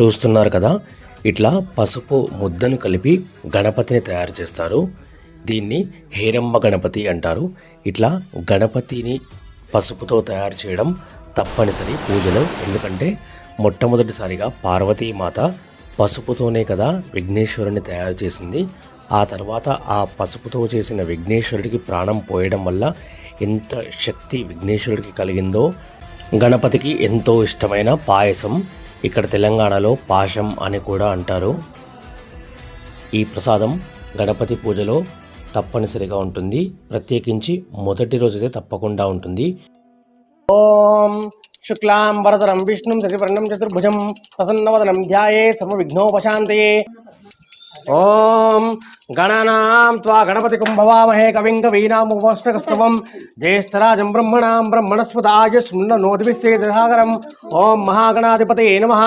చూస్తున్నారు కదా, ఇట్లా పసుపు ముద్దను కలిపి గణపతిని తయారు చేస్తారు. దీన్ని హేరమ్మ గణపతి అంటారు. ఇట్లా గణపతిని పసుపుతో తయారు చేయడం తప్పనిసరి పూజలో. ఎందుకంటే మొట్టమొదటిసారిగా పార్వతీమాత పసుపుతోనే కదా విఘ్నేశ్వరుని తయారు చేసింది. ఆ తర్వాత ఆ పసుపుతో చేసిన విఘ్నేశ్వరుడికి ప్రాణం పోయడం వల్ల ఎంత శక్తి విఘ్నేశ్వరుడికి కలిగిందో. గణపతికి ఎంతో ఇష్టమైన పాయసం, ఇక్కడ తెలంగాణలో పాశం అని కూడా అంటారు. ఈ ప్రసాదం గణపతి పూజలో తప్పనిసరిగా ఉంటుంది. ప్రత్యేకించి మొదటి రోజైతే తప్పకుండా ఉంటుంది. ఓం శుక్లాం వరదరం విష్ణుం శశివర్ణం చతుర్భుజం ప్రసన్నవదనం ధ్యాయే సర్వవిఘ్నోపశాంతయే. ఓం గణానాం త్వా గణపతికం భవామహే కవిం కవీనాముపమశ్రవస్తవం జ్యేష్ఠరాజం బ్రహ్మణాం బ్రహ్మణస్పతాయ శృణ్వన్నోతిభిశ్చేదసాగరం. ఓం మహాగణాధిపతయే నమః.